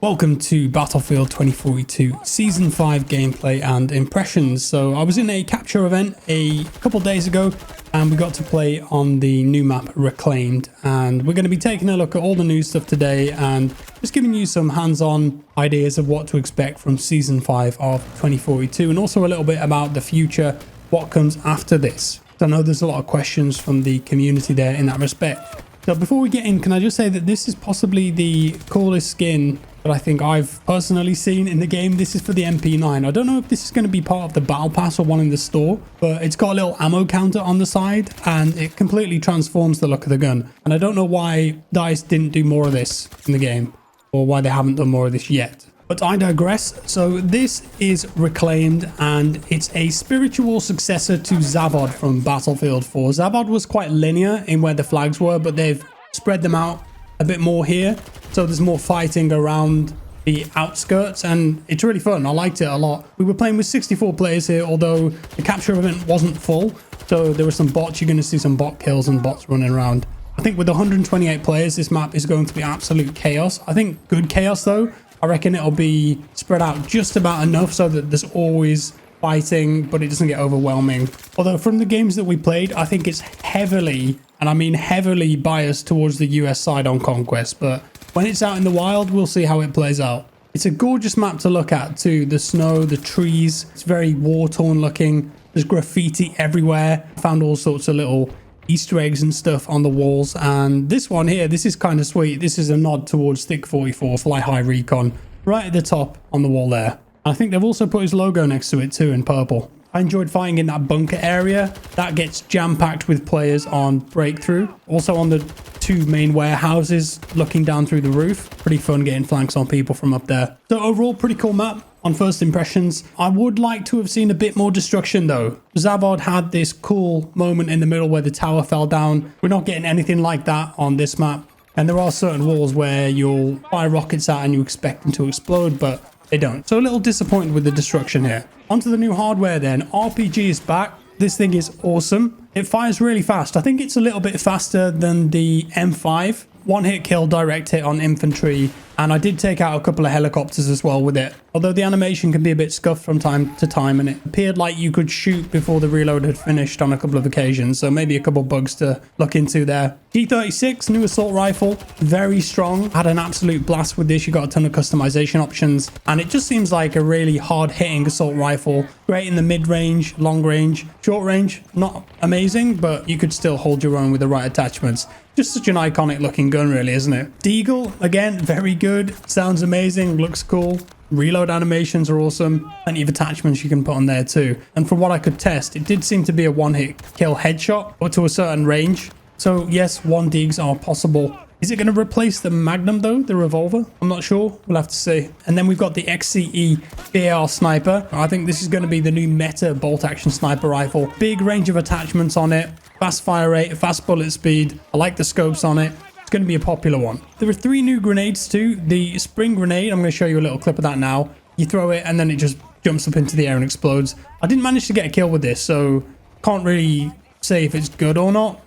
Welcome to Battlefield 2042 Season 5 gameplay and impressions. So I was in a capture event a couple days ago and we got to play on the new map Reclaimed, and we're going to be taking a look at all the new stuff today and just giving you some hands-on ideas of what to expect from Season 5 of 2042, and also a little bit about the future, what comes after this. So I know there's a lot of questions from the community there in that respect. So before we get in, can I just say that this is possibly the coolest skin that I think I've personally seen in the game. This is for the MP9. I don't know if this is going to be part of the battle pass or one in the store, but it's got a little ammo counter on the side and it completely transforms the look of the gun. And I don't know why DICE didn't do more of this in the game, or why they haven't done more of this yet. But I digress. So this is Reclaimed, and it's a spiritual successor to Zavod from Battlefield 4. Zavod was quite linear in where the flags were, but they've spread them out a bit more here. So there's more fighting around the outskirts, and it's really fun. I liked it a lot. We were playing with 64 players here, although the capture event wasn't full. So there were some bots. You're going to see some bot kills and bots running around. I think with 128 players, this map is going to be absolute chaos. I think good chaos though. I reckon it'll be spread out just about enough so that there's always fighting, but it doesn't get overwhelming. Although from the games that we played, I think it's heavily, and I mean heavily, biased towards the US side on Conquest. But when it's out in the wild, we'll see how it plays out. It's a gorgeous map to look at too. The snow, the trees, it's very war-torn looking. There's graffiti everywhere. I found all sorts of little Easter eggs and stuff on the walls, and this one here, this is kind of sweet. This is a nod towards Stick 44 Fly High Recon right at the top on the wall there. I think they've also put his logo next to it too in purple. I enjoyed fighting in that bunker area. That gets jam-packed with players on Breakthrough. Also on the two main warehouses looking down through the roof. Pretty fun getting flanks on people from up there. So overall, pretty cool map on first impressions. I would like to have seen a bit more destruction though. Zavod had this cool moment in the middle where the tower fell down. We're not getting anything like that on this map. And there are certain walls where you'll fire rockets at and you expect them to explode, but they don't. So a little disappointed with the destruction here. Onto the new hardware then. RPG is back. This thing is awesome. It fires really fast. I think it's a little bit faster than the M5. One hit kill, direct hit on infantry, and I did take out a couple of helicopters as well with it. Although the animation can be a bit scuffed from time to time, and it appeared like you could shoot before the reload had finished on a couple of occasions, so maybe a couple bugs to look into there. G36, new assault rifle, very strong. Had an absolute blast with this. You got a ton of customization options, and it just seems like a really hard-hitting assault rifle. Great in the mid-range, long range, short range, not amazing, but you could still hold your own with the right attachments. Just such an iconic looking gun really, isn't it? Deagle, again, very good. Sounds amazing, looks cool. Reload animations are awesome. Plenty of attachments you can put on there too. And from what I could test, it did seem to be a one-hit kill headshot, but to a certain range. So yes, one digs are possible. Is it going to replace the Magnum though, the revolver? I'm not sure. We'll have to see. And then we've got the XCE BAR sniper. I think this is going to be the new meta bolt action sniper rifle. Big range of attachments on it. Fast fire rate, fast bullet speed. I like the scopes on it. It's going to be a popular one. There are 3 new grenades too. The spring grenade, I'm going to show you a little clip of that now. You throw it and then it just jumps up into the air and explodes. I didn't manage to get a kill with this, so can't really say if it's good or not.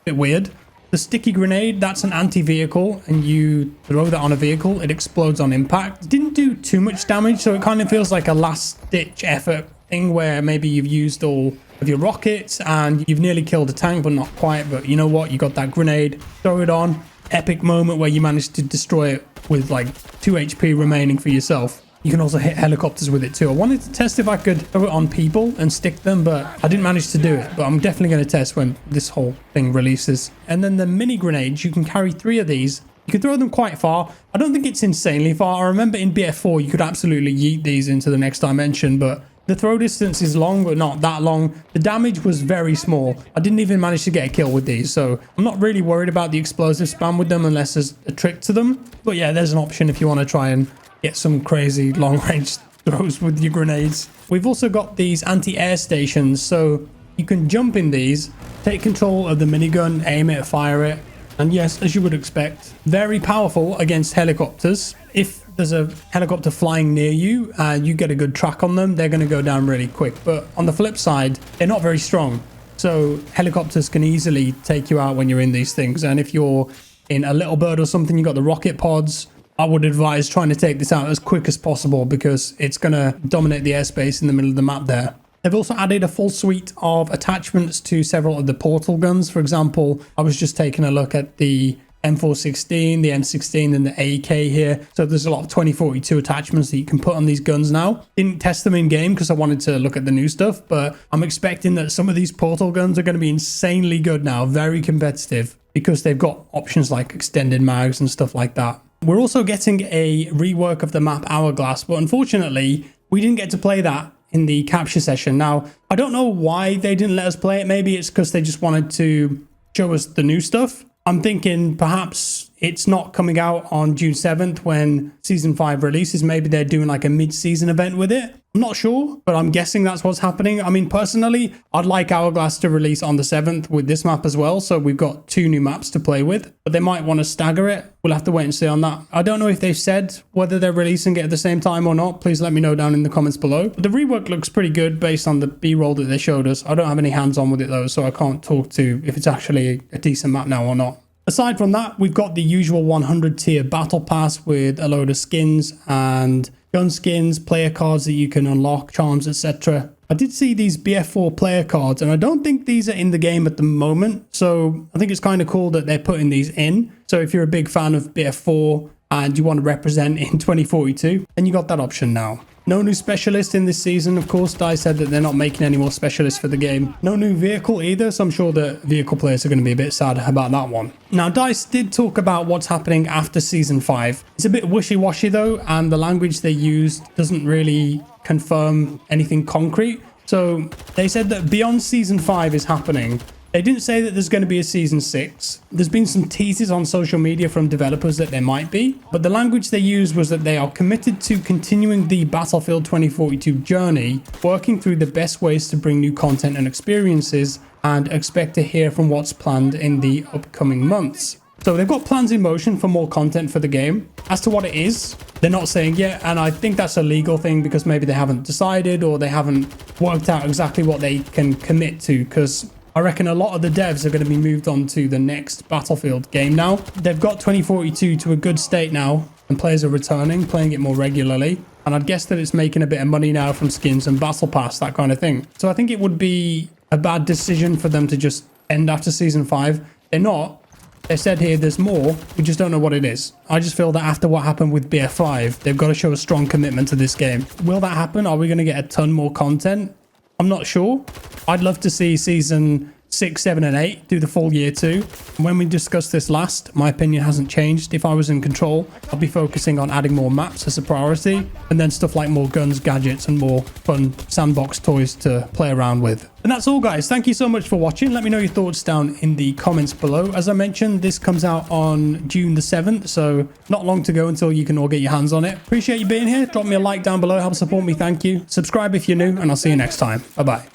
Bit weird. The sticky grenade, that's an anti-vehicle, and you throw that on a vehicle, it explodes on impact. It didn't do too much damage, so it kind of feels like a last-ditch effort thing where maybe you've used all of your rockets and you've nearly killed a tank, but not quite. But you know what? You got that grenade, throw it on. Epic moment where you managed to destroy it with like 2 HP remaining for yourself. You can also hit helicopters with it too. I wanted to test if I could throw it on people and stick them, but I didn't manage to do it. But I'm definitely going to test when this whole thing releases. And then the mini grenades, you can carry 3 of these. You can throw them quite far. I don't think it's insanely far. I remember in BF4, you could absolutely yeet these into the next dimension, but the throw distance is long, but not that long. The damage was very small. I didn't even manage to get a kill with these, so I'm not really worried about the explosive spam with them unless there's a trick to them. But yeah, there's an option if you want to try and get some crazy long-range throws with your grenades. We've also got these anti-air stations, so you can jump in these, take control of the minigun, aim it, fire it, and yes, as you would expect, very powerful against helicopters. If there's a helicopter flying near you and you get a good track on them, they're going to go down really quick. But on the flip side, they're not very strong. So helicopters can easily take you out when you're in these things. And if you're in a little bird or something, you got the rocket pods. I would advise trying to take this out as quick as possible because it's going to dominate the airspace in the middle of the map there. They've also added a full suite of attachments to several of the portal guns. For example, I was just taking a look at the M416, the M16 and the AK here. So there's a lot of 2042 attachments that you can put on these guns now. Didn't test them in game because I wanted to look at the new stuff, but I'm expecting that some of these portal guns are going to be insanely good now, very competitive, because they've got options like extended mags and stuff like that. We're also getting a rework of the map Hourglass, but unfortunately we didn't get to play that in the capture session. Now, I don't know why they didn't let us play it. Maybe it's because they just wanted to show us the new stuff. I'm thinking perhaps it's not coming out on June 7th when Season 5 releases. Maybe they're doing like a mid-season event with it. I'm not sure, but I'm guessing that's what's happening. I mean, personally, I'd like Hourglass to release on the 7th with this map as well. So we've got 2 new maps to play with, but they might want to stagger it. We'll have to wait and see on that. I don't know if they've said whether they're releasing it at the same time or not. Please let me know down in the comments below. But the rework looks pretty good based on the B-roll that they showed us. I don't have any hands-on with it though, so I can't talk to if it's actually a decent map now or not. Aside from that, we've got the usual 100 tier battle pass with a load of skins and gun skins, player cards that you can unlock, charms, etc. I did see these BF4 player cards, and I don't think these are in the game at the moment. So I think it's kind of cool that they're putting these in. So if you're a big fan of BF4 and you want to represent in 2042, then you got that option now. No new specialist in this season, of course. DICE said that they're not making any more specialists for the game. No new vehicle either, so I'm sure that vehicle players are going to be a bit sad about that one. Now, DICE did talk about what's happening after Season 5. It's a bit wishy-washy though, and the language they used doesn't really confirm anything concrete. So they said that beyond Season 5 is happening. They didn't say that there's going to be a Season 6. There's been some teases on social media from developers that there might be, but the language they used was that they are committed to continuing the Battlefield 2042 journey, working through the best ways to bring new content and experiences, and expect to hear from what's planned in the upcoming months. So they've got plans in motion for more content for the game. As to what it is, they're not saying yet, and I think that's a legal thing because maybe they haven't decided or they haven't worked out exactly what they can commit to, because I reckon a lot of the devs are going to be moved on to the next Battlefield game now. They've got 2042 to a good state now, and players are returning, playing it more regularly. And I'd guess that it's making a bit of money now from skins and Battle Pass, that kind of thing. So I think it would be a bad decision for them to just end after Season 5. They're not. They said here there's more, we just don't know what it is. I just feel that after what happened with BF5, they've got to show a strong commitment to this game. Will that happen? Are we going to get a ton more content? I'm not sure. I'd love to see Season 6, 7 and 8 do the full year 2. When we discussed this last, my opinion hasn't changed. If I was in control, I'd be focusing on adding more maps as a priority, and then stuff like more guns, gadgets, and more fun sandbox toys to play around with. And that's all, guys. Thank you so much for watching. Let me know your thoughts down in the comments below. As I mentioned, this comes out on June the 7th, so not long to go until you can all get your hands on it. Appreciate you being here. Drop me a like down below. Help support me. Thank you. Subscribe if you're new, and I'll see you next time. Bye-bye.